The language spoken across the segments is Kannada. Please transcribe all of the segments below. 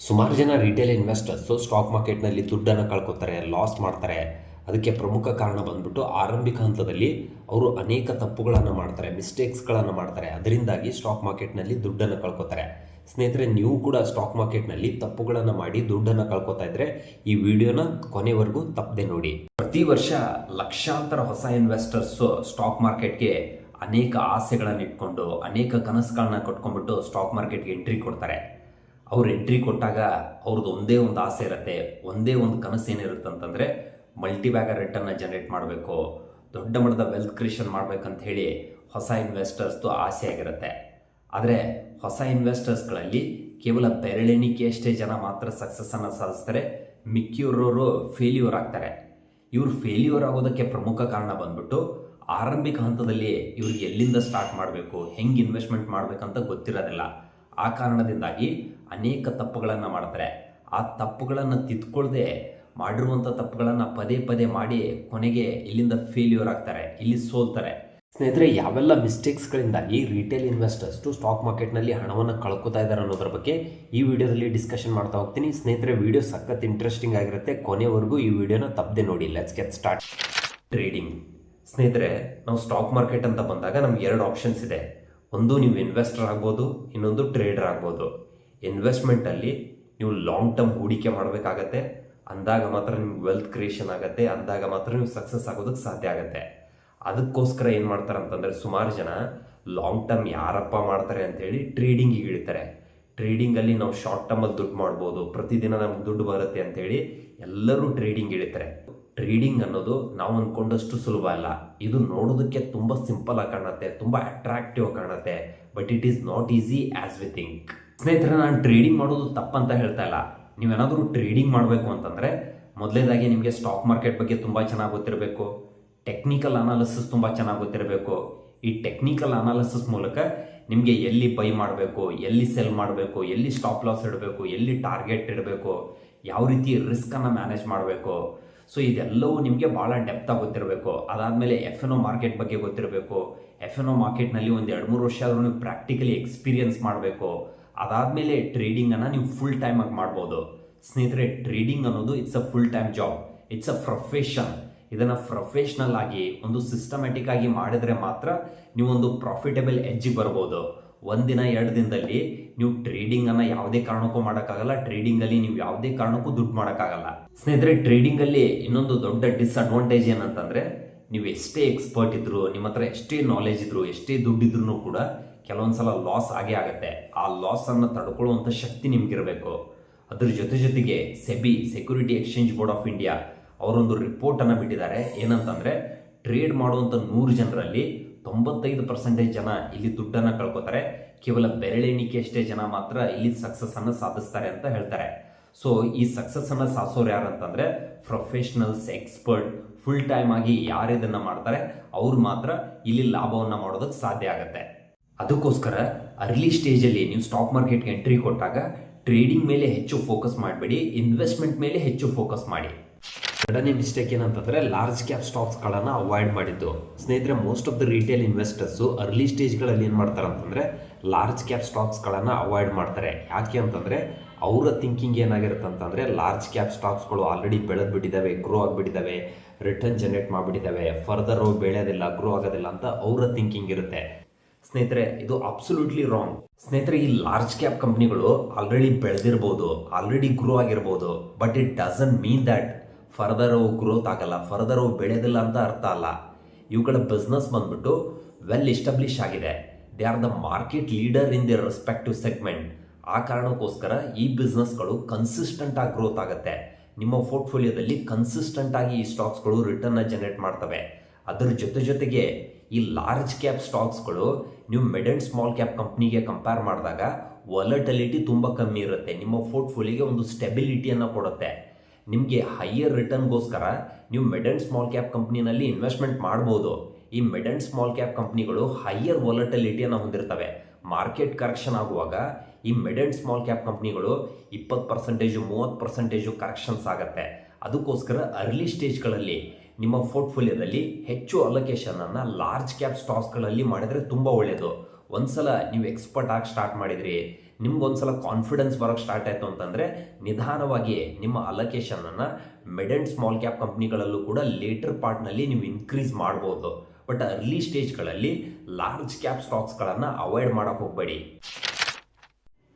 ಸುಮಾರು ಜನ ರಿಟೇಲ್ ಇನ್ವೆಸ್ಟರ್ಸು ಸ್ಟಾಕ್ ಮಾರ್ಕೆಟ್ನಲ್ಲಿ ದುಡ್ಡನ್ನು ಕಳ್ಕೊತಾರೆ, ಲಾಸ್ ಮಾಡ್ತಾರೆ. ಅದಕ್ಕೆ ಪ್ರಮುಖ ಕಾರಣ ಬಂದ್ಬಿಟ್ಟು ಆರಂಭಿಕ ಹಂತದಲ್ಲಿ ಅವರು ಅನೇಕ ತಪ್ಪುಗಳನ್ನು ಮಾಡ್ತಾರೆ, ಮಿಸ್ಟೇಕ್ಸ್ಗಳನ್ನು ಮಾಡ್ತಾರೆ. ಅದರಿಂದಾಗಿ ಸ್ಟಾಕ್ ಮಾರ್ಕೆಟ್ನಲ್ಲಿ ದುಡ್ಡನ್ನು ಕಳ್ಕೊತಾರೆ. ಸ್ನೇಹಿತರೆ, ನೀವು ಕೂಡ ಸ್ಟಾಕ್ ಮಾರ್ಕೆಟ್ನಲ್ಲಿ ತಪ್ಪುಗಳನ್ನು ಮಾಡಿ ದುಡ್ಡನ್ನು ಕಳ್ಕೊತಾ ಇದ್ದರೆ ಈ ವಿಡಿಯೋನ ಕೊನೆವರೆಗೂ ತಪ್ಪದೆ ನೋಡಿ. ಪ್ರತಿ ವರ್ಷ ಲಕ್ಷಾಂತರ ಹೊಸ ಇನ್ವೆಸ್ಟರ್ಸು ಸ್ಟಾಕ್ ಮಾರ್ಕೆಟ್ಗೆ ಅನೇಕ ಆಸೆಗಳನ್ನು ಇಟ್ಕೊಂಡು ಅನೇಕ ಕನಸುಗಳನ್ನ ಕಟ್ಕೊಂಡ್ಬಿಟ್ಟು ಸ್ಟಾಕ್ ಮಾರ್ಕೆಟ್ಗೆ ಎಂಟ್ರಿ ಕೊಡ್ತಾರೆ. ಅವ್ರು ಎಂಟ್ರಿ ಕೊಟ್ಟಾಗ ಅವ್ರದ್ದು ಒಂದೇ ಒಂದು ಆಸೆ ಇರುತ್ತೆ, ಒಂದೇ ಒಂದು ಕನಸು ಏನಿರುತ್ತೆ ಅಂತಂದರೆ ಮಲ್ಟಿಬ್ಯಾಗರ್ ರಿಟರ್ನ್ನ ಜನರೇಟ್ ಮಾಡಬೇಕು, ದೊಡ್ಡ ಮಟ್ಟದ ವೆಲ್ತ್ ಕ್ರಿಯೇಷನ್ ಮಾಡಬೇಕಂತ ಹೇಳಿ ಹೊಸ ಇನ್ವೆಸ್ಟರ್ಸ್ದು ಆಸೆ ಆಗಿರುತ್ತೆ. ಆದರೆ ಹೊಸ ಇನ್ವೆಸ್ಟರ್ಸ್ಗಳಲ್ಲಿ ಕೇವಲ ಬೆರಳೆಣಿಕೆಯಷ್ಟೇ ಜನ ಮಾತ್ರ ಸಕ್ಸಸ್ಸನ್ನು ಸಾಧಿಸ್ತಾರೆ, ಮಿಕ್ಕಿರೋರು ಫೇಲ್ಯೂರ್ ಆಗ್ತಾರೆ. ಇವರು ಫೇಲ್ಯೂರ್ ಆಗೋದಕ್ಕೆ ಪ್ರಮುಖ ಕಾರಣ ಬಂದ್ಬಿಟ್ಟು ಆರಂಭಿಕ ಹಂತದಲ್ಲಿ ಇವ್ರಿಗೆ ಎಲ್ಲಿಂದ ಸ್ಟಾರ್ಟ್ ಮಾಡಬೇಕು, ಹೆಂಗೆ ಇನ್ವೆಸ್ಟ್ಮೆಂಟ್ ಮಾಡಬೇಕಂತ ಗೊತ್ತಿರೋದಿಲ್ಲ. ಆ ಕಾರಣದಿಂದಾಗಿ ಅನೇಕ ತಪ್ಪುಗಳನ್ನು ಮಾಡ್ತಾರೆ. ಆ ತಪ್ಪುಗಳನ್ನು ತಿದ್ಕೊಳ್ಳದೆ ಮಾಡಿರುವಂಥ ತಪ್ಪುಗಳನ್ನು ಪದೇ ಪದೇ ಮಾಡಿ ಕೊನೆಗೆ ಇಲ್ಲಿಂದ ಫೇಲ್ಯೂರ್ ಆಗ್ತಾರೆ, ಇಲ್ಲಿ ಸೋಲ್ತಾರೆ. ಸ್ನೇಹಿತರೆ, ಯಾವೆಲ್ಲ ಮಿಸ್ಟೇಕ್ಸ್ಗಳಿಂದಾಗಿ ರಿಟೇಲ್ ಇನ್ವೆಸ್ಟರ್ಸ್ಟು ಸ್ಟಾಕ್ ಮಾರ್ಕೆಟ್ನಲ್ಲಿ ಹಣವನ್ನು ಕಳ್ಕೊತಾ ಇದ್ದಾರೆ ಅನ್ನೋದ್ರ ಬಗ್ಗೆ ಈ ವಿಡಿಯೋದಲ್ಲಿ ಡಿಸ್ಕಷನ್ ಮಾಡ್ತಾ ಹೋಗ್ತೀನಿ. ಸ್ನೇಹಿತರೆ, ವಿಡಿಯೋ ಸಖತ್ ಇಂಟ್ರೆಸ್ಟಿಂಗ್ ಆಗಿರುತ್ತೆ, ಕೊನೆವರೆಗೂ ಈ ವಿಡಿಯೋನ ತಪ್ಪದೆ ನೋಡಿ. Let's get start. ಟ್ರೇಡಿಂಗ್. ಸ್ನೇಹಿತರೆ, ನಾವು ಸ್ಟಾಕ್ ಮಾರ್ಕೆಟ್ ಅಂತ ಬಂದಾಗ ನಮ್ಗೆ ಎರಡು ಆಪ್ಷನ್ಸ್ ಇದೆ. ಒಂದು, ನೀವು ಇನ್ವೆಸ್ಟರ್ ಆಗ್ಬೋದು, ಇನ್ನೊಂದು ಟ್ರೇಡರ್ ಆಗ್ಬೋದು. ಇನ್ವೆಸ್ಟ್ಮೆಂಟಲ್ಲಿ ನೀವು ಲಾಂಗ್ ಟರ್ಮ್ ಹೂಡಿಕೆ ಮಾಡಬೇಕಾಗತ್ತೆ, ಅಂದಾಗ ಮಾತ್ರ ನಿಮ್ಗೆ ವೆಲ್ತ್ ಕ್ರಿಯೇಷನ್ ಆಗುತ್ತೆ, ಅಂದಾಗ ಮಾತ್ರ ನೀವು ಸಕ್ಸಸ್ ಆಗೋದಕ್ಕೆ ಸಾಧ್ಯ ಆಗುತ್ತೆ. ಅದಕ್ಕೋಸ್ಕರ ಏನು ಮಾಡ್ತಾರೆ ಅಂತಂದರೆ ಸುಮಾರು ಜನ ಲಾಂಗ್ ಟರ್ಮ್ ಯಾರಪ್ಪ ಮಾಡ್ತಾರೆ ಅಂತೇಳಿ ಟ್ರೇಡಿಂಗಿಗೆ ಇಳಿತಾರೆ. ಟ್ರೇಡಿಂಗಲ್ಲಿ ನಾವು ಶಾರ್ಟ್ ಟರ್ಮಲ್ಲಿ ದುಡ್ಡು ಮಾಡ್ಬೋದು, ಪ್ರತಿದಿನ ನಮ್ಗೆ ದುಡ್ಡು ಬರುತ್ತೆ ಅಂತೇಳಿ ಎಲ್ಲರೂ ಟ್ರೇಡಿಂಗ್ ಇಳಿತಾರೆ. ಟ್ರೇಡಿಂಗ್ ಅನ್ನೋದು ನಾವು ಅಂದ್ಕೊಂಡಷ್ಟು ಸುಲಭ ಅಲ್ಲ. ಇದು ನೋಡೋದಕ್ಕೆ ತುಂಬ ಸಿಂಪಲ್ ಆಗಿ ಕಾಣುತ್ತೆ, ತುಂಬ ಅಟ್ರಾಕ್ಟಿವ್ ಕಾಣುತ್ತೆ, but it is not easy as we think. ಸ್ನೇಹಿತರೆ, ನಾನು ಟ್ರೇಡಿಂಗ್ ಮಾಡೋದು ತಪ್ಪಂತ ಹೇಳ್ತಾ ಇಲ್ಲ. ನೀವೇನಾದರೂ ಟ್ರೇಡಿಂಗ್ ಮಾಡಬೇಕು ಅಂತಂದರೆ ಮೊದಲೇದಾಗಿ ನಿಮಗೆ ಸ್ಟಾಕ್ ಮಾರ್ಕೆಟ್ ಬಗ್ಗೆ ತುಂಬ ಚೆನ್ನಾಗಿ ಗೊತ್ತಿರಬೇಕು, ಟೆಕ್ನಿಕಲ್ ಅನಾಲಿಸಿಸ್ ತುಂಬ ಚೆನ್ನಾಗಿ ಗೊತ್ತಿರಬೇಕು. ಈ ಟೆಕ್ನಿಕಲ್ ಅನಾಲಿಸಿಸ್ ಮೂಲಕ ನಿಮಗೆ ಎಲ್ಲಿ ಬೈ ಮಾಡಬೇಕು, ಎಲ್ಲಿ ಸೆಲ್ ಮಾಡಬೇಕು, ಎಲ್ಲಿ ಸ್ಟಾಪ್ ಲಾಸ್ ಇಡಬೇಕು, ಎಲ್ಲಿ ಟಾರ್ಗೆಟ್ ಇಡಬೇಕು, ಯಾವ ರೀತಿ ರಿಸ್ಕನ್ನು ಮ್ಯಾನೇಜ್ ಮಾಡಬೇಕು. ಸೊ ಇದೆಲ್ಲವೂ ನಿಮಗೆ ಭಾಳ ಡೆಪ್ತಾಗಿ ಗೊತ್ತಿರಬೇಕು. ಅದಾದಮೇಲೆ FNO ಮಾರ್ಕೆಟ್ ಬಗ್ಗೆ ಗೊತ್ತಿರಬೇಕು. FNO ಮಾರ್ಕೆಟ್ನಲ್ಲಿ ಒಂದು 2-3 ವರ್ಷ ಆದರೂ ನೀವು ಪ್ರಾಕ್ಟಿಕಲಿ ಎಕ್ಸ್ಪೀರಿಯನ್ಸ್ ಮಾಡಬೇಕು. ಅದಾದಮೇಲೆ ಟ್ರೇಡಿಂಗನ್ನು ನೀವು ಫುಲ್ ಟೈಮಾಗಿ ಮಾಡ್ಬೋದು. ಸ್ನೇಹಿತರೆ, ಟ್ರೇಡಿಂಗ್ ಅನ್ನೋದು it's a full time job, it's a profession. ಇದನ್ನು ಪ್ರೊಫೆಷ್ನಲ್ ಆಗಿ ಒಂದು ಸಿಸ್ಟಮ್ಯಾಟಿಕ್ ಆಗಿ ಮಾಡಿದ್ರೆ ಮಾತ್ರ ನೀವೊಂದು ಪ್ರಾಫಿಟಬಲ್ ಎಡ್ಜಿಗೆ ಬರ್ಬೋದು. ಒಂದಿನ 2 ದಿನದಲ್ಲಿ ನೀವು ಟ್ರೇಡಿಂಗನ್ನು ಯಾವುದೇ ಕಾರಣಕ್ಕೂ ಮಾಡೋಕ್ಕಾಗಲ್ಲ. ಟ್ರೇಡಿಂಗಲ್ಲಿ ನೀವು ಯಾವುದೇ ಕಾರಣಕ್ಕೂ ದುಡ್ಡು ಮಾಡೋಕ್ಕಾಗಲ್ಲ. ಸ್ನೇಹಿತರೆ, ಟ್ರೇಡಿಂಗಲ್ಲಿ ಇನ್ನೊಂದು ದೊಡ್ಡ ಡಿಸ್ಅಡ್ವಾಂಟೇಜ್ ಏನಂತಂದರೆ ನೀವು ಎಷ್ಟೇ ಎಕ್ಸ್ಪರ್ಟ್ ಇದ್ದರೂ, ನಿಮ್ಮ ಹತ್ರ ಎಷ್ಟೇ ನಾಲೆಜ್ ಇದ್ದರೂ, ಎಷ್ಟೇ ದುಡ್ಡಿದ್ರೂ ಕೂಡ ಕೆಲವೊಂದು ಸಲ ಲಾಸ್ ಆಗೇ ಆಗುತ್ತೆ. ಆ ಲಾಸನ್ನು ತಡ್ಕೊಳ್ಳುವಂಥ ಶಕ್ತಿ ನಿಮಗಿರಬೇಕು. ಅದ್ರ ಜೊತೆಗೆ SEBI, security exchange board of India, ಅವರೊಂದು ರಿಪೋರ್ಟನ್ನು ಬಿಟ್ಟಿದ್ದಾರೆ. ಏನಂತಂದರೆ ಟ್ರೇಡ್ ಮಾಡುವಂಥ 100 ಜನರಲ್ಲಿ 95% ಜನ ಇಲ್ಲಿ ದುಡ್ಡನ್ನು ಕಳ್ಕೊತಾರೆ, ಕೇವಲ ಬೆರಳೆಣಿಕೆಯಷ್ಟೇ ಜನ ಮಾತ್ರ ಇಲ್ಲಿ ಸಕ್ಸಸ್ಸನ್ನು ಸಾಧಿಸ್ತಾರೆ ಅಂತ ಹೇಳ್ತಾರೆ. ಸೊ ಈ ಸಕ್ಸಸ್ಸನ್ನು ಸಾಧಿಸೋರು ಯಾರಂತಂದರೆ ಪ್ರೊಫೆಷನಲ್ಸ್, ಎಕ್ಸ್ಪರ್ಟ್, ಫುಲ್ ಟೈಮ್ ಆಗಿ ಯಾರು ಇದನ್ನು ಮಾಡ್ತಾರೆ ಅವ್ರು ಮಾತ್ರ ಇಲ್ಲಿ ಲಾಭವನ್ನು ಮಾಡೋದಕ್ಕೆ ಸಾಧ್ಯ ಆಗುತ್ತೆ. ಅದಕ್ಕೋಸ್ಕರ ಅರ್ಲಿ ಸ್ಟೇಜಲ್ಲಿ ನೀವು ಸ್ಟಾಕ್ ಮಾರ್ಕೆಟ್ಗೆ ಎಂಟ್ರಿ ಕೊಟ್ಟಾಗ ಟ್ರೇಡಿಂಗ್ ಮೇಲೆ ಹೆಚ್ಚು ಫೋಕಸ್ ಮಾಡಬೇಡಿ, ಇನ್ವೆಸ್ಟ್ಮೆಂಟ್ ಮೇಲೆ ಹೆಚ್ಚು ಫೋಕಸ್ ಮಾಡಿ. ಎರಡನೇ ಮಿಸ್ಟೇಕ್ ಏನಂತಂದರೆ ಲಾರ್ಜ್ ಕ್ಯಾಪ್ ಸ್ಟಾಕ್ಸ್ಗಳನ್ನು ಅವಾಯ್ಡ್ ಮಾಡಿದ್ದು. ಸ್ನೇಹಿತರೆ, most of the retail investors early ಸ್ಟೇಜ್ಗಳಲ್ಲಿ ಏನು ಮಾಡ್ತಾರೆ ಅಂತಂದರೆ ಲಾರ್ಜ್ ಕ್ಯಾಪ್ ಸ್ಟಾಕ್ಸ್ಗಳನ್ನು ಅವಾಯ್ಡ್ ಮಾಡ್ತಾರೆ. ಯಾಕೆ ಅಂತಂದರೆ ಅವರ ಥಿಂಕಿಂಗ್ ಏನಾಗಿರುತ್ತೆ ಅಂತಂದರೆ ಲಾರ್ಜ್ ಕ್ಯಾಪ್ ಸ್ಟಾಕ್ಸ್ಗಳು ಆಲ್ರೆಡಿ ಬೆಳೆದ್ಬಿಟ್ಟಿದ್ದಾವೆ, ಗ್ರೋ ಆಗಿಬಿಟ್ಟಿದ್ದಾವೆ, ರಿಟರ್ನ್ ಜನರೇಟ್ ಮಾಡಿಬಿಟ್ಟಿದ್ದಾವೆ, ಫರ್ದರ್ ಅವು ಬೆಳೆಯೋದಿಲ್ಲ, ಗ್ರೋ ಆಗೋದಿಲ್ಲ ಅಂತ ಅವರ ಥಿಂಕಿಂಗ್ ಇರುತ್ತೆ. ಸ್ನೇಹಿತರೆ, ಇದು ಅಬ್ಸಲ್ಯೂಟ್ಲಿ ರಾಂಗ್. ಸ್ನೇಹಿತರೆ, ಈ ಲಾರ್ಜ್ ಕ್ಯಾಪ್ ಕಂಪ್ನಿಗಳು ಆಲ್ರೆಡಿ ಬೆಳೆದಿರ್ಬೋದು, ಆಲ್ರೆಡಿ ಗ್ರೋ ಆಗಿರ್ಬೋದು, but it doesn't mean that further ಅವು ಗ್ರೋತ್ ಆಗಲ್ಲ, ಫರ್ದರ್ ಅವು ಬೆಳೆಯೋದಿಲ್ಲ ಅಂತ ಅರ್ಥ ಅಲ್ಲ. ಇವುಗಳ ಬಿಸ್ನೆಸ್ ಬಂದ್ಬಿಟ್ಟು ವೆಲ್ ಎಸ್ಟಾಬ್ಲಿಷ್ ಆಗಿದೆ. They are the market leader in their respective segment. ಆ ಕಾರಣಕ್ಕೋಸ್ಕರ ಈ ಬಿಸ್ನೆಸ್ಗಳು ಕನ್ಸಿಸ್ಟೆಂಟ್ ಆಗಿ ಗ್ರೋತ್ ಆಗುತ್ತೆ. ನಿಮ್ಮ ಪೋರ್ಟ್ಫೋಲಿಯೋದಲ್ಲಿ ಕನ್ಸಿಸ್ಟೆಂಟ್ ಆಗಿ ಈ ಸ್ಟಾಕ್ಸ್ಗಳು ರಿಟರ್ನ್ನ ಜನರೇಟ್ ಮಾಡ್ತವೆ. ಅದರ ಜೊತೆಗೆ ಈ ಲಾರ್ಜ್ ಕ್ಯಾಪ್ ಸ್ಟಾಕ್ಸ್ಗಳು ನೀವು ಮಿಡ್ ಆ್ಯಂಡ್ ಸ್ಮಾಲ್ ಕ್ಯಾಪ್ ಕಂಪ್ನಿಗೆ ಕಂಪೇರ್ ಮಾಡಿದಾಗ ವಾಲಟಿಲಿಟಿ ತುಂಬ ಕಮ್ಮಿ ಇರುತ್ತೆ. ನಿಮ್ಮ ಪೋರ್ಟ್ಫೋಲಿಯೋಗೆ ಒಂದು ಸ್ಟೆಬಿಲಿಟಿಯನ್ನು ಕೊಡುತ್ತೆ. ನಿಮಗೆ ಹೈಯರ್ ರಿಟರ್ನ್ಗೋಸ್ಕರ ನೀವು ಮಿಡ್ ಆ್ಯಂಡ್ ಸ್ಮಾಲ್ ಕ್ಯಾಪ್ ಕಂಪ್ನಿನಲ್ಲಿ ಇನ್ವೆಸ್ಟ್ಮೆಂಟ್ ಮಾಡ್ಬೋದು. ಈ ಮಿಡ್ ಆ್ಯಂಡ್ ಸ್ಮಾಲ್ ಕ್ಯಾಪ್ ಕಂಪ್ನಿಗಳು ಹೈಯರ್ ವಾಲಟಿಲಿಟಿಯನ್ನು ಹೊಂದಿರ್ತವೆ. ಮಾರ್ಕೆಟ್ ಕರೆಕ್ಷನ್ ಆಗುವಾಗ ಈ ಮಿಡ್ ಆ್ಯಂಡ್ ಸ್ಮಾಲ್ ಕ್ಯಾಪ್ ಕಂಪ್ನಿಗಳು 20%, 30% ಕರೆಕ್ಷನ್ಸ್ ಆಗುತ್ತೆ. ಅದಕ್ಕೋಸ್ಕರ ಅರ್ಲಿ ಸ್ಟೇಜ್ಗಳಲ್ಲಿ ನಿಮ್ಮ ಪೋರ್ಟ್ಫೋಲಿಯೋದಲ್ಲಿ ಹೆಚ್ಚು ಅಲೋಕೇಶನನ್ನು ಲಾರ್ಜ್ ಕ್ಯಾಪ್ ಸ್ಟಾಕ್ಸ್ಗಳಲ್ಲಿ ಮಾಡಿದರೆ ತುಂಬ ಒಳ್ಳೆಯದು. ಒಂದ್ಸಲ ನೀವು ಎಕ್ಸ್ಪರ್ಟ್ ಆಗಿ ಸ್ಟಾರ್ಟ್ ಮಾಡಿದ್ರಿ, ನಿಮ್ಗೊಂದ್ಸಲ ಕಾನ್ಫಿಡೆನ್ಸ್ ಬರೋಕ್ಕೆ ಸ್ಟಾರ್ಟ್ ಆಯಿತು ಅಂತಂದರೆ ನಿಧಾನವಾಗಿ ನಿಮ್ಮ ಅಲೋಕೇಶನನ್ನು ಮಿಡ್ ಆ್ಯಂಡ್ ಸ್ಮಾಲ್ ಕ್ಯಾಪ್ ಕಂಪ್ನಿಗಳಲ್ಲೂ ಕೂಡ ಲೇಟರ್ ಪಾರ್ಟ್ನಲ್ಲಿ ನೀವು ಇನ್ಕ್ರೀಸ್ ಮಾಡ್ಬೋದು. ಬಟ್ ಅರ್ಲಿ ಸ್ಟೇಜ್ಗಳಲ್ಲಿ ಲಾರ್ಜ್ ಕ್ಯಾಪ್ ಸ್ಟಾಕ್ಸ್ಗಳನ್ನು ಅವಾಯ್ಡ್ ಮಾಡೋಕ್ಕೆ ಹೋಗಬೇಡಿ.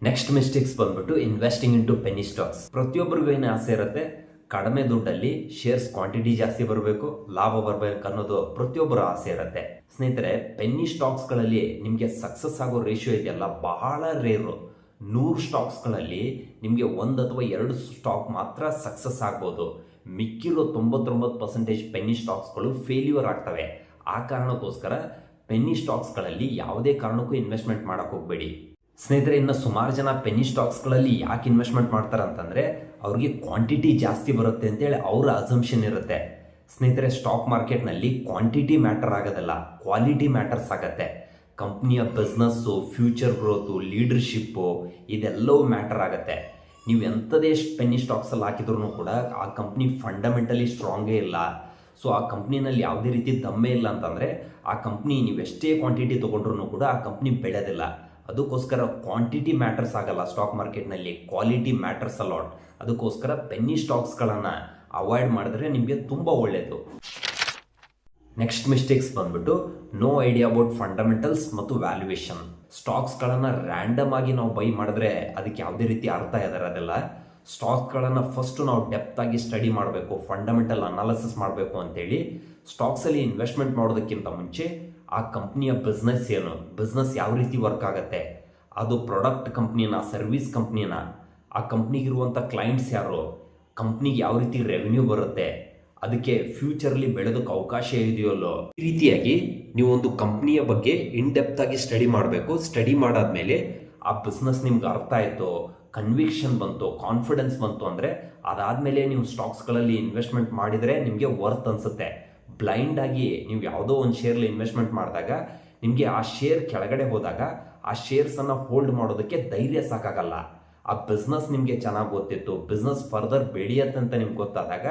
ನೆಕ್ಸ್ಟ್ ಮಿಸ್ಟೇಕ್ಸ್ ಬಂದ್ಬಿಟ್ಟು investing in to penny stocks. ಪ್ರತಿಯೊಬ್ಬರಿಗೂ ಏನು ಆಸೆ ಇರುತ್ತೆ, ಕಡಿಮೆ ದುಡ್ಡಲ್ಲಿ ಶೇರ್ಸ್ ಕ್ವಾಂಟಿಟಿ ಜಾಸ್ತಿ ಬರಬೇಕು, ಲಾಭ ಬರಬೇಕು ಅನ್ನೋದು ಪ್ರತಿಯೊಬ್ಬರ ಆಸೆ ಇರುತ್ತೆ. ಸ್ನೇಹಿತರೆ, ಪೆನ್ನಿ ಸ್ಟಾಕ್ಸ್ಗಳಲ್ಲಿ ನಿಮಗೆ ಸಕ್ಸಸ್ ಆಗೋ ರೇಷಿಯೋ ಇದೆಯಲ್ಲ ಬಹಳ ರೇರು. 100 ಸ್ಟಾಕ್ಸ್ಗಳಲ್ಲಿ ನಿಮಗೆ 1 ಅಥವಾ 2 ಸ್ಟಾಕ್ ಮಾತ್ರ ಸಕ್ಸಸ್ ಆಗ್ಬೋದು. ಮಿಕ್ಕಿರೋ 99% ಪೆನ್ನಿ ಸ್ಟಾಕ್ಸ್ಗಳು ಫೇಲ್ಯೂರ್ ಆಗ್ತವೆ. ಆ ಕಾರಣಕ್ಕೋಸ್ಕರ ಪೆನ್ನಿ ಸ್ಟಾಕ್ಸ್ಗಳಲ್ಲಿ ಯಾವುದೇ ಕಾರಣಕ್ಕೂ ಇನ್ವೆಸ್ಟ್ಮೆಂಟ್ ಮಾಡೋಕ್ಕೆ ಹೋಗಬೇಡಿ. ಸ್ನೇಹಿತರೆ, ಇನ್ನು ಸುಮಾರು ಜನ ಪೆನ್ನಿ ಸ್ಟಾಕ್ಸ್ಗಳಲ್ಲಿ ಯಾಕೆ ಇನ್ವೆಸ್ಟ್ಮೆಂಟ್ ಮಾಡ್ತಾರೆ ಅಂತಂದರೆ ಅವ್ರಿಗೆ ಕ್ವಾಂಟಿಟಿ ಜಾಸ್ತಿ ಬರುತ್ತೆ ಅಂತೇಳಿ ಅವರ ಅಸಂಪ್ಷನ್ ಇರುತ್ತೆ. ಸ್ನೇಹಿತರೆ, ಸ್ಟಾಕ್ ಮಾರ್ಕೆಟ್ನಲ್ಲಿ ಕ್ವಾಂಟಿಟಿ ಮ್ಯಾಟರ್ ಆಗೋದಲ್ಲ, ಕ್ವಾಲಿಟಿ ಮ್ಯಾಟರ್ಸ್ ಆಗುತ್ತೆ. ಕಂಪ್ನಿಯ ಬಿಸ್ನೆಸ್ಸು, ಫ್ಯೂಚರ್ ಗ್ರೋತು, ಲೀಡರ್ಶಿಪ್ಪು ಇದೆಲ್ಲವೂ ಮ್ಯಾಟರ್ ಆಗುತ್ತೆ. ನೀವು ಎಂಥದೇ ಪೆನ್ನಿ ಸ್ಟಾಕ್ಸಲ್ಲಿ ಹಾಕಿದ್ರೂ ಕೂಡ ಆ ಕಂಪ್ನಿ ಫಂಡಮೆಂಟಲಿ ಸ್ಟ್ರಾಂಗೇ ಇಲ್ಲ. ಸೊ ಆ ಕಂಪ್ನಿನಲ್ಲಿ ಯಾವುದೇ ರೀತಿ ದಮ್ಮೆ ಇಲ್ಲ ಅಂತಂದರೆ ಆ ಕಂಪ್ನಿ ನೀವು ಎಷ್ಟೇ ಕ್ವಾಂಟಿಟಿ ತೊಗೊಂಡ್ರೂ ಕೂಡ ಆ ಕಂಪ್ನಿ ಬೆಳೆಯೋದಿಲ್ಲ. ಅದಕ್ಕೋಸ್ಕರ ಕ್ವಾಂಟಿಟಿ ಮ್ಯಾಟರ್ಸ್ ಆಗಲ್ಲ ಸ್ಟಾಕ್ ಮಾರ್ಕೆಟ್ನಲ್ಲಿ, ಕ್ವಾಲಿಟಿ ಮ್ಯಾಟರ್ಸ್ ಅಲಾಟ್. ಅದಕ್ಕೋಸ್ಕರ ಪೆನ್ನಿ ಸ್ಟಾಕ್ಸ್ಗಳನ್ನು ಅವಾಯ್ಡ್ ಮಾಡಿದ್ರೆ ನಿಮಗೆ ತುಂಬ ಒಳ್ಳೆಯದು. ನೆಕ್ಸ್ಟ್ ಮಿಸ್ಟೇಕ್ಸ್ ಬಂದ್ಬಿಟ್ಟು ನೋ ಐಡಿಯಾ ಅಬೌಟ್ ಫಂಡಮೆಂಟಲ್ಸ್ ಮತ್ತು ವ್ಯಾಲ್ಯೂಯೇಷನ್. ಸ್ಟಾಕ್ಸ್ಗಳನ್ನು ರ್ಯಾಂಡಮ್ ಆಗಿ ನಾವು ಬೈ ಮಾಡಿದ್ರೆ ಅದಕ್ಕೆ ಯಾವುದೇ ರೀತಿ ಅರ್ಥ ಇರೋದಿಲ್ಲ. ಸ್ಟಾಕ್ಗಳನ್ನು ಫಸ್ಟು ನಾವು ಡೆಪ್ತ್ ಆಗಿ ಸ್ಟಡಿ ಮಾಡಬೇಕು, ಫಂಡಮೆಂಟಲ್ ಅನಾಲಿಸಿಸ್ ಮಾಡಬೇಕು ಅಂತೇಳಿ. ಸ್ಟಾಕ್ಸಲ್ಲಿ ಇನ್ವೆಸ್ಟ್ಮೆಂಟ್ ಮಾಡೋದಕ್ಕಿಂತ ಮುಂಚೆ ಆ ಕಂಪ್ನಿಯ ಬಿಸ್ನೆಸ್ ಏನು, ಬಿಸ್ನೆಸ್ ಯಾವ ರೀತಿ ವರ್ಕ್ ಆಗುತ್ತೆ, ಅದು ಪ್ರಾಡಕ್ಟ್ ಕಂಪ್ನಿನ, ಸರ್ವಿಸ್ ಕಂಪ್ನಿನ, ಆ ಕಂಪ್ನಿಗಿರುವಂಥ ಕ್ಲೈಂಟ್ಸ್ ಯಾರು, ಕಂಪ್ನಿಗೆ ಯಾವ ರೀತಿ ರೆವೆನ್ಯೂ ಬರುತ್ತೆ, ಅದಕ್ಕೆ ಫ್ಯೂಚರ್ಲಿ ಬೆಳೆದಕ್ಕೆ ಅವಕಾಶ ಇದೆಯಲ್ಲೋ, ಈ ರೀತಿಯಾಗಿ ನೀವು ಒಂದು ಕಂಪ್ನಿಯ ಬಗ್ಗೆ ಇನ್ ಡೆಪ್ತ್ ಆಗಿ ಸ್ಟಡಿ ಮಾಡಬೇಕು. ಸ್ಟಡಿ ಮಾಡಾದ್ಮೇಲೆ ಆ ಬಿಸ್ನೆಸ್ ನಿಮ್ಗೆ ಅರ್ಥ ಆಯಿತು, ಕನ್ವಿಕ್ಷನ್ ಬಂತು, ಕಾನ್ಫಿಡೆನ್ಸ್ ಬಂತು ಅಂದರೆ ಅದಾದಮೇಲೆ ನೀವು ಸ್ಟಾಕ್ಸ್ಗಳಲ್ಲಿ ಇನ್ವೆಸ್ಟ್ಮೆಂಟ್ ಮಾಡಿದರೆ ನಿಮಗೆ ವರ್ತ್ ಅನಿಸುತ್ತೆ. ಬ್ಲೈಂಡ್ ಆಗಿ ನೀವು ಯಾವುದೋ ಒಂದು ಶೇರ್ಲಿ ಇನ್ವೆಸ್ಟ್ಮೆಂಟ್ ಮಾಡಿದಾಗ ನಿಮಗೆ ಆ ಶೇರ್ ಕೆಳಗಡೆ ಹೋದಾಗ ಆ ಶೇರ್ಸನ್ನು ಹೋಲ್ಡ್ ಮಾಡೋದಕ್ಕೆ ಧೈರ್ಯ ಸಾಕಾಗಲ್ಲ. ಆ ಬಿಸ್ನೆಸ್ ನಿಮಗೆ ಚೆನ್ನಾಗಿ ಗೊತ್ತಿತ್ತು, ಬಿಸ್ನೆಸ್ ಫರ್ದರ್ ಬೆಳೆಯುತ್ತೆ ಅಂತ ನಿಮ್ಗೆ ಗೊತ್ತಾದಾಗ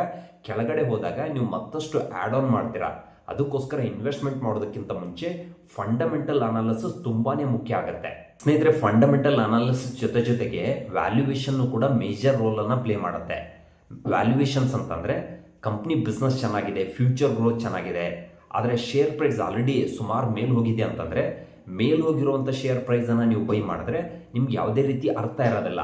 ಕೆಳಗಡೆ ಹೋದಾಗ ನೀವು ಮತ್ತಷ್ಟು ಆ್ಯಡ್ ಆನ್ ಮಾಡ್ತೀರಾ. ಅದಕ್ಕೋಸ್ಕರ ಇನ್ವೆಸ್ಟ್ಮೆಂಟ್ ಮಾಡೋದಕ್ಕಿಂತ ಮುಂಚೆ ಫಂಡಮೆಂಟಲ್ ಅನಾಲಿಸಿಸ್ ತುಂಬಾ ಮುಖ್ಯ ಆಗುತ್ತೆ. ಸ್ನೇಹಿತರೆ, ಫಂಡಮೆಂಟಲ್ ಅನಾಲಿಸಿಸ್ ಜೊತೆಗೆ ವ್ಯಾಲ್ಯೂಯೇಷನ್ನು ಕೂಡ ಮೇಜರ್ ರೋಲನ್ನು ಪ್ಲೇ ಮಾಡುತ್ತೆ. ವ್ಯಾಲ್ಯೂಯೇಷನ್ಸ್ ಅಂತಂದರೆ ಕಂಪ್ನಿ ಬಿಸ್ನೆಸ್ ಚೆನ್ನಾಗಿದೆ, ಫ್ಯೂಚರ್ ಗ್ರೋತ್ ಚೆನ್ನಾಗಿದೆ, ಆದರೆ ಶೇರ್ ಪ್ರೈಸ್ ಆಲ್ರೆಡಿ ಸುಮಾರು ಮೇಲೆ ಹೋಗಿದೆ ಅಂತಂದರೆ ಮೇಲೆ ಹೋಗಿರುವಂಥ ಶೇರ್ ಪ್ರೈಸನ್ನು ನೀವು ಬೈ ಮಾಡಿದ್ರೆ ನಿಮ್ಗೆ ಯಾವುದೇ ರೀತಿ ಅರ್ಥ ಇರೋದಿಲ್ಲ.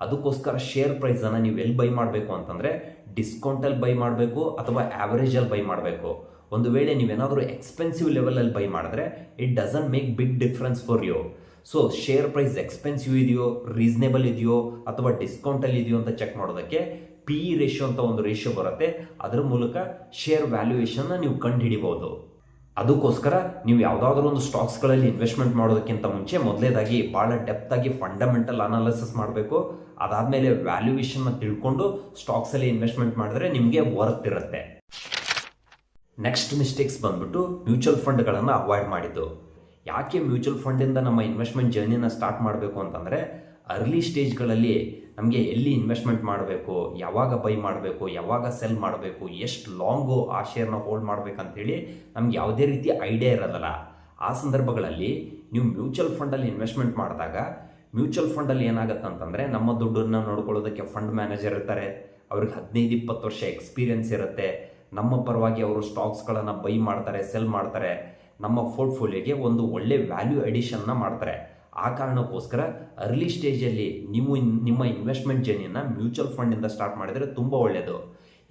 ಅದಕ್ಕೋಸ್ಕರ ಶೇರ್ ಪ್ರೈಸನ್ನು ನೀವು ಎಲ್ಲಿ ಬೈ ಮಾಡಬೇಕು ಅಂತಂದರೆ ಡಿಸ್ಕೌಂಟಲ್ಲಿ ಬೈ ಮಾಡಬೇಕು ಅಥವಾ ಆ್ಯಾವ್ರೇಜಲ್ಲಿ ಬೈ ಮಾಡಬೇಕು. ಒಂದು ವೇಳೆ ನೀವೇನಾದರೂ ಎಕ್ಸ್ಪೆನ್ಸಿವ್ ಲೆವೆಲಲ್ಲಿ ಬೈ ಮಾಡಿದ್ರೆ it doesn't make big difference for you. So share price expensive ಇದೆಯೋ, ರೀಸನೇಬಲ್ ಇದೆಯೋ ಅಥವಾ ಡಿಸ್ಕೌಂಟಲ್ಲಿ ಇದೆಯೋ ಅಂತ ಚೆಕ್ ಮಾಡೋದಕ್ಕೆ PE ರೇಷಿಯೋ ಅಂತ ಒಂದು ರೇಷಿಯೋ ಬರುತ್ತೆ. ಅದರ ಮೂಲಕ ಶೇರ್ ವ್ಯಾಲ್ಯೂಯೇಷನ್ನ ನೀವು ಕಂಡು ಹಿಡಿಬಹುದು. ಅದಕ್ಕೋಸ್ಕರ ನೀವು ಯಾವುದಾದ್ರೂ ಒಂದು ಸ್ಟಾಕ್ಸ್ಗಳಲ್ಲಿ ಇನ್ವೆಸ್ಟ್ಮೆಂಟ್ ಮಾಡೋದಕ್ಕಿಂತ ಮುಂಚೆ ಮೊದಲೇದಾಗಿ ಭಾಳ ಡೆಪ್ತ್ ಆಗಿ ಫಂಡಮೆಂಟಲ್ ಅನಾಲಿಸಿಸ್ ಮಾಡಬೇಕು. ಅದಾದಮೇಲೆ ವ್ಯಾಲ್ಯೂಯೇಷನ್ನ ತಿಳ್ಕೊಂಡು ಸ್ಟಾಕ್ಸಲ್ಲಿ ಇನ್ವೆಸ್ಟ್ಮೆಂಟ್ ಮಾಡಿದ್ರೆ ನಿಮಗೆ ವರ್ತ್ ಇರುತ್ತೆ. ನೆಕ್ಸ್ಟ್ ಮಿಸ್ಟೇಕ್ಸ್ ಬಂದ್ಬಿಟ್ಟು ಮ್ಯೂಚುವಲ್ ಫಂಡ್ಗಳನ್ನು ಅವಾಯ್ಡ್ ಮಾಡಿದ್ದು. ಯಾಕೆ ಮ್ಯೂಚುವಲ್ ಫಂಡಿಂದ ನಮ್ಮ ಇನ್ವೆಸ್ಟ್ಮೆಂಟ್ ಜರ್ನಿನ ಸ್ಟಾರ್ಟ್ ಮಾಡಬೇಕು ಅಂತಂದರೆ ಅರ್ಲಿ ಸ್ಟೇಜ್ಗಳಲ್ಲಿ ನಮಗೆ ಎಲ್ಲಿ ಇನ್ವೆಸ್ಟ್ಮೆಂಟ್ ಮಾಡಬೇಕು, ಯಾವಾಗ ಬೈ ಮಾಡಬೇಕು, ಯಾವಾಗ ಸೆಲ್ ಮಾಡಬೇಕು, ಎಷ್ಟು ಲಾಂಗು ಆ ಶೇರ್ನ ಹೋಲ್ಡ್ ಮಾಡಬೇಕಂತೇಳಿ ನಮ್ಗೆ ಯಾವುದೇ ರೀತಿ ಐಡಿಯಾ ಇರೋದಲ್ಲ. ಆ ಸಂದರ್ಭಗಳಲ್ಲಿ ನೀವು ಮ್ಯೂಚುವಲ್ ಫಂಡಲ್ಲಿ ಇನ್ವೆಸ್ಟ್ಮೆಂಟ್ ಮಾಡಿದಾಗ ಮ್ಯೂಚುವಲ್ ಫಂಡಲ್ಲಿ ಏನಾಗುತ್ತೆ ಅಂತಂದರೆ ನಮ್ಮ ದುಡ್ಡನ್ನು ನೋಡ್ಕೊಳ್ಳೋದಕ್ಕೆ ಫಂಡ್ ಮ್ಯಾನೇಜರ್ ಇರ್ತಾರೆ. ಅವ್ರಿಗೆ 15-20 ವರ್ಷ ಎಕ್ಸ್ಪೀರಿಯನ್ಸ್ ಇರುತ್ತೆ. ನಮ್ಮ ಪರವಾಗಿ ಅವರು ಸ್ಟಾಕ್ಸ್ಗಳನ್ನು ಬೈ ಮಾಡ್ತಾರೆ, ಸೆಲ್ ಮಾಡ್ತಾರೆ, ನಮ್ಮ ಪೋರ್ಟ್ಫೋಲಿಯೋಗೆ ಒಂದು ಒಳ್ಳೆ ವ್ಯಾಲ್ಯೂ ಅಡಿಷನ್ನ ಮಾಡ್ತಾರೆ. ಆ ಕಾರಣಕ್ಕೋಸ್ಕರ ಅರ್ಲಿ ಸ್ಟೇಜಲ್ಲಿ ನೀವು ನಿಮ್ಮ ಇನ್ವೆಸ್ಟ್ಮೆಂಟ್ ಜರ್ನಿಯನ್ನು ಮ್ಯೂಚುವಲ್ ಫಂಡಿಂದ ಸ್ಟಾರ್ಟ್ ಮಾಡಿದರೆ ತುಂಬ ಒಳ್ಳೆಯದು.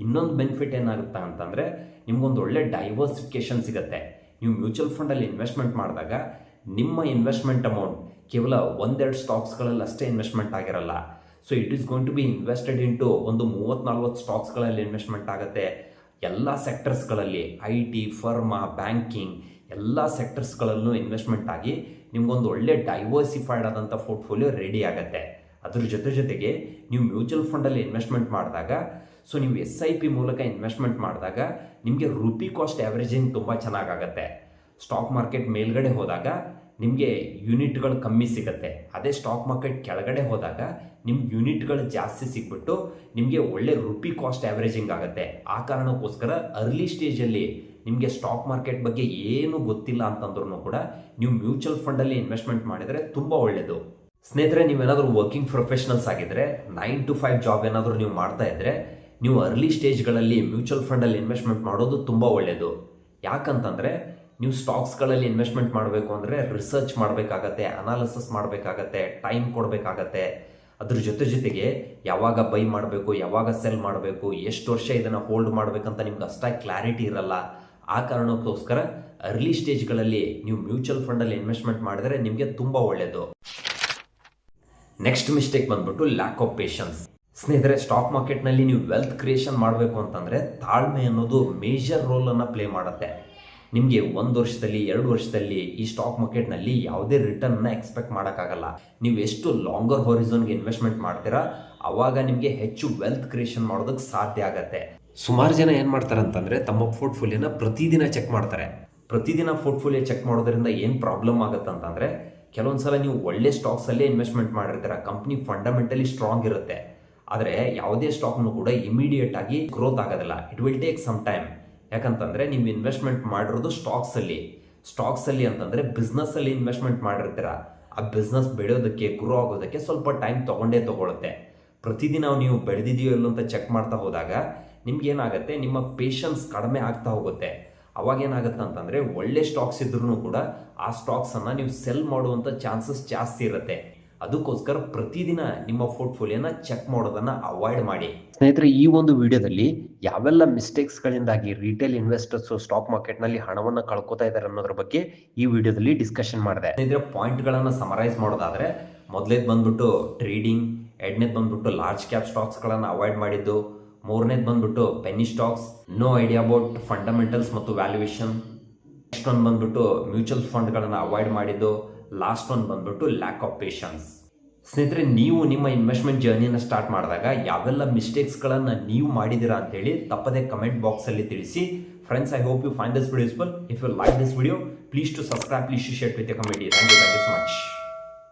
ಇನ್ನೊಂದು ಬೆನಿಫಿಟ್ ಏನಾಗುತ್ತೆ ಅಂತಂದರೆ ನಿಮಗೊಂದು ಒಳ್ಳೆ ಡೈವರ್ಸಿಫಿಕೇಷನ್ ಸಿಗುತ್ತೆ. ನೀವು ಮ್ಯೂಚುವಲ್ ಫಂಡಲ್ಲಿ ಇನ್ವೆಸ್ಟ್ಮೆಂಟ್ ಮಾಡಿದಾಗ ನಿಮ್ಮ ಇನ್ವೆಸ್ಟ್ಮೆಂಟ್ ಅಮೌಂಟ್ ಕೇವಲ 1-2 ಸ್ಟಾಕ್ಸ್ಗಳಲ್ಲಿ ಅಷ್ಟೇ ಇನ್ವೆಸ್ಟ್ಮೆಂಟ್ ಆಗಿರಲ್ಲ. So it is going to be invested into ಒಂದು 30-40 ಸ್ಟಾಕ್ಸ್ಗಳಲ್ಲಿ ಇನ್ವೆಸ್ಟ್ಮೆಂಟ್ ಆಗುತ್ತೆ. ಎಲ್ಲ ಸೆಕ್ಟರ್ಸ್ಗಳಲ್ಲಿ IT, ಫರ್ಮಾ, ಬ್ಯಾಂಕಿಂಗ್ ಎಲ್ಲ ಸೆಕ್ಟರ್ಸ್ಗಳಲ್ಲೂ ಇನ್ವೆಸ್ಟ್ಮೆಂಟ್ ಆಗಿ ನಿಮ್ಗೊಂದು ಒಳ್ಳೆ ಡೈವರ್ಸಿಫೈಡ್ ಆದಂಥ ಪೋರ್ಟ್ಫೋಲಿಯೋ ರೆಡಿ ಆಗುತ್ತೆ. ಅದ್ರ ಜೊತೆಗೆ ನೀವು ಮ್ಯೂಚುವಲ್ ಫಂಡಲ್ಲಿ ಇನ್ವೆಸ್ಟ್ಮೆಂಟ್ ಮಾಡಿದಾಗ, ಸೊ ನೀವು SIP ಮೂಲಕ ಇನ್ವೆಸ್ಟ್ಮೆಂಟ್ ಮಾಡಿದಾಗ ನಿಮಗೆ ರುಪಿ ಕಾಸ್ಟ್ ಆ್ಯಾವ್ರೇಜಿಂಗ್ ತುಂಬ ಚೆನ್ನಾಗಾಗತ್ತೆ. ಸ್ಟಾಕ್ ಮಾರ್ಕೆಟ್ ಮೇಲ್ಗಡೆ ಹೋದಾಗ ನಿಮಗೆ ಯೂನಿಟ್ಗಳು ಕಮ್ಮಿ ಸಿಗುತ್ತೆ. ಅದೇ ಸ್ಟಾಕ್ ಮಾರ್ಕೆಟ್ ಕೆಳಗಡೆ ಹೋದಾಗ ನಿಮ್ಗೆ ಯೂನಿಟ್ಗಳು ಜಾಸ್ತಿ ಸಿಗ್ಬಿಟ್ಟು ನಿಮಗೆ ಒಳ್ಳೆ ರುಪಿ ಕಾಸ್ಟ್ ಆ್ಯಾವ್ರೇಜಿಂಗ್ ಆಗುತ್ತೆ. ಆ ಕಾರಣಕ್ಕೋಸ್ಕರ ಅರ್ಲಿ ಸ್ಟೇಜಲ್ಲಿ ನಿಮಗೆ ಸ್ಟಾಕ್ ಮಾರ್ಕೆಟ್ ಬಗ್ಗೆ ಏನೂ ಗೊತ್ತಿಲ್ಲ ಅಂತಂದ್ರೂ ಕೂಡ ನೀವು ಮ್ಯೂಚುವಲ್ ಫಂಡಲ್ಲಿ ಇನ್ವೆಸ್ಟ್ಮೆಂಟ್ ಮಾಡಿದರೆ ತುಂಬ ಒಳ್ಳೆಯದು. ಸ್ನೇಹಿತರೆ, ನೀವೇನಾದರೂ ವರ್ಕಿಂಗ್ ಪ್ರೊಫೆಷನಲ್ಸ್ ಆಗಿದ್ದರೆ 9 to 5 ಜಾಬ್ ಏನಾದರೂ ನೀವು ಮಾಡ್ತಾ ಇದ್ದರೆ ನೀವು ಅರ್ಲಿ ಸ್ಟೇಜ್ಗಳಲ್ಲಿ ಮ್ಯೂಚುವಲ್ ಫಂಡಲ್ಲಿ ಇನ್ವೆಸ್ಟ್ಮೆಂಟ್ ಮಾಡೋದು ತುಂಬ ಒಳ್ಳೆಯದು. ಯಾಕಂತಂದರೆ ನೀವು ಸ್ಟಾಕ್ಸ್ಗಳಲ್ಲಿ ಇನ್ವೆಸ್ಟ್ಮೆಂಟ್ ಮಾಡಬೇಕು ಅಂದರೆ ರಿಸರ್ಚ್ ಮಾಡಬೇಕಾಗತ್ತೆ, ಅನಾಲಿಸಿಸ್ ಮಾಡಬೇಕಾಗತ್ತೆ, ಟೈಮ್ ಕೊಡಬೇಕಾಗತ್ತೆ. ಅದ್ರ ಜೊತೆಗೆ ಯಾವಾಗ ಬೈ ಮಾಡಬೇಕು, ಯಾವಾಗ ಸೆಲ್ ಮಾಡಬೇಕು, ಎಷ್ಟು ವರ್ಷ ಇದನ್ನು ಹೋಲ್ಡ್ ಮಾಡಬೇಕಂತ ನಿಮ್ಗೆ ಅಷ್ಟಾಗಿ ಕ್ಲಾರಿಟಿ ಇರಲ್ಲ. ಆ ಕಾರಣಕ್ಕೋಸ್ಕರ ಅರ್ಲಿ ಸ್ಟೇಜ್ಗಳಲ್ಲಿ ನೀವು ಮ್ಯೂಚುವಲ್ ಫಂಡಲ್ಲಿ ಇನ್ವೆಸ್ಟ್ಮೆಂಟ್ ಮಾಡಿದರೆ ನಿಮಗೆ ತುಂಬ ಒಳ್ಳೆಯದು. ನೆಕ್ಸ್ಟ್ ಮಿಸ್ಟೇಕ್ ಬಂದ್ಬಿಟ್ಟು ಲ್ಯಾಕ್ ಆಫ್ ಪೇಷನ್ಸ್. ಸ್ನೇಹಿತರೆ, ಸ್ಟಾಕ್ ಮಾರ್ಕೆಟ್ನಲ್ಲಿ ನೀವು ವೆಲ್ತ್ ಕ್ರಿಯೇಷನ್ ಮಾಡಬೇಕು ಅಂತಂದರೆ ತಾಳ್ಮೆ ಅನ್ನೋದು ಮೇಜರ್ ರೋಲನ್ನು ಪ್ಲೇ ಮಾಡುತ್ತೆ. ನಿಮಗೆ 1 ವರ್ಷದಲ್ಲಿ 2 ವರ್ಷದಲ್ಲಿ ಈ ಸ್ಟಾಕ್ ಮಾರ್ಕೆಟ್ನಲ್ಲಿ ಯಾವುದೇ ರಿಟರ್ನ್ನ ಎಕ್ಸ್ಪೆಕ್ಟ್ ಮಾಡೋಕ್ಕಾಗಲ್ಲ. ನೀವು ಎಷ್ಟು ಲಾಂಗರ್ ಹೊರಿಝನ್ಗೆ ಇನ್ವೆಸ್ಟ್ಮೆಂಟ್ ಮಾಡ್ತೀರಾ ಆವಾಗ ನಿಮಗೆ ಹೆಚ್ಚು ವೆಲ್ತ್ ಕ್ರಿಯೇಷನ್ ಮಾಡೋದಕ್ಕೆ ಸಾಧ್ಯ ಆಗುತ್ತೆ. ಸುಮಾರು ಜನ ಏನು ಮಾಡ್ತಾರೆ ಅಂತಂದರೆ ತಮ್ಮ ಪೋರ್ಟ್ಫೋಲಿಯೋನ ಪ್ರತಿದಿನ ಚೆಕ್ ಮಾಡ್ತಾರೆ. ಪ್ರತಿದಿನ ಪೋರ್ಟ್ಫೋಲಿಯೋ ಚೆಕ್ ಮಾಡೋದ್ರಿಂದ ಏನು ಪ್ರಾಬ್ಲಮ್ ಆಗುತ್ತೆ ಅಂತಂದರೆ ಕೆಲವೊಂದು ಸಲ ನೀವು ಒಳ್ಳೆ ಸ್ಟಾಕ್ಸಲ್ಲೇ ಇನ್ವೆಸ್ಟ್ಮೆಂಟ್ ಮಾಡಿರ್ತೀರ, ಕಂಪ್ನಿ ಫಂಡಮೆಂಟಲಿ ಸ್ಟ್ರಾಂಗ್ ಇರುತ್ತೆ. ಆದರೆ ಯಾವುದೇ ಸ್ಟಾಕ್ನು ಕೂಡ ಇಮಿಡಿಯೇಟ್ ಆಗಿ ಗ್ರೋತ್ ಆಗೋದಿಲ್ಲ. It will take some time. ಯಾಕಂತಂದರೆ ನೀವು ಇನ್ವೆಸ್ಟ್ಮೆಂಟ್ ಮಾಡಿರೋದು ಸ್ಟಾಕ್ಸಲ್ಲಿ ಅಂತಂದರೆ ಬಿಸ್ನೆಸ್ಸಲ್ಲಿ ಇನ್ವೆಸ್ಟ್ಮೆಂಟ್ ಮಾಡಿರ್ತೀರ. ಆ ಬಿಸ್ನೆಸ್ ಬೆಳೆಯೋದಕ್ಕೆ, ಗ್ರೋ ಆಗೋದಕ್ಕೆ ಸ್ವಲ್ಪ ಟೈಮ್ ತಗೊಳುತ್ತೆ. ಪ್ರತಿದಿನ ನೀವು ಬೆಳೆದಿದೆಯೋ ಇಲ್ಲೋ ಅಂತ ಚೆಕ್ ಮಾಡ್ತಾ ಹೋದಾಗ ನಿಮ್ಗೇನಾಗುತ್ತೆ, ನಿಮ್ಮ ಪೇಷನ್ಸ್ ಕಡಿಮೆ ಆಗ್ತಾ ಹೋಗುತ್ತೆ. ಅವಾಗ ಏನಾಗುತ್ತೆ ಅಂತಂದರೆ ಒಳ್ಳೆ ಸ್ಟಾಕ್ಸ್ ಇದ್ರೂ ಕೂಡ ಆ ಸ್ಟಾಕ್ಸನ್ನು ನೀವು ಸೆಲ್ ಮಾಡುವಂಥ ಚಾನ್ಸಸ್ ಜಾಸ್ತಿ ಇರುತ್ತೆ. ಅದಕ್ಕೋಸ್ಕರ ಪ್ರತಿದಿನ ನಿಮ್ಮ ಪೋರ್ಟ್ಫೋಲಿಯೋನ ಚೆಕ್ ಮಾಡೋದನ್ನು ಅವಾಯ್ಡ್ ಮಾಡಿ. ಸ್ನೇಹಿತರೆ, ಈ ಒಂದು ವಿಡಿಯೋದಲ್ಲಿ ಯಾವೆಲ್ಲ ಮಿಸ್ಟೇಕ್ಸ್ಗಳಿಂದಾಗಿ ರಿಟೇಲ್ ಇನ್ವೆಸ್ಟರ್ಸ್ ಸ್ಟಾಕ್ ಮಾರ್ಕೆಟ್ನಲ್ಲಿ ಹಣವನ್ನು ಕಳ್ಕೊತಾ ಇದ್ದಾರೆ ಅನ್ನೋದ್ರ ಬಗ್ಗೆ ಈ ವಿಡಿಯೋದಲ್ಲಿ ಡಿಸ್ಕಷನ್ ಮಾಡಿದೆ. ಸ್ನೇಹಿತರೆ, ಪಾಯಿಂಟ್ಗಳನ್ನು ಸಮರೈಸ್ ಮಾಡೋದಾದರೆ ಮೊದಲೇದು ಬಂದ್ಬಿಟ್ಟು ಟ್ರೇಡಿಂಗ್, ಎರಡನೇದು ಬಂದ್ಬಿಟ್ಟು ಲಾರ್ಜ್ ಕ್ಯಾಪ್ ಸ್ಟಾಕ್ಸ್ಗಳನ್ನು ಅವಾಯ್ಡ್ ಮಾಡಿದ್ದು, ಮೂರನೇದು ಬಂದ್ಬಿಟ್ಟು penny stocks, no idea about fundamentals ಮತ್ತು ವ್ಯಾಲ್ಯೂಯೇಷನ್, ನೆಕ್ಸ್ಟ್ ಒಂದು ಬಂದ್ಬಿಟ್ಟು ಮ್ಯೂಚುವಲ್ ಫಂಡ್ಗಳನ್ನು ಅವಾಯ್ಡ್ ಮಾಡಿದ್ದು, ಲಾಸ್ಟ್ ಒಂದು ಬಂದ್ಬಿಟ್ಟು ಲ್ಯಾಕ್ ಆಫ್ ಪೇಷನ್ಸ್. ಸ್ನೇಹಿತರೆ, ನೀವು ನಿಮ್ಮ ಇನ್ವೆಸ್ಟ್ಮೆಂಟ್ ಜರ್ನಿನ ಸ್ಟಾರ್ಟ್ ಮಾಡಿದಾಗ ಯಾವೆಲ್ಲ ಮಿಸ್ಟೇಕ್ಸ್ಗಳನ್ನು ನೀವು ಮಾಡಿದ್ದೀರಾ ಅಂತೇಳಿ ತಪ್ಪದೆ ಕಮೆಂಟ್ ಬಾಕ್ಸಲ್ಲಿ ತಿಳಿಸಿ. Friends, I hope you find this video useful. If you like this video, please to subscribe, please to share with your comment. Thank you so much.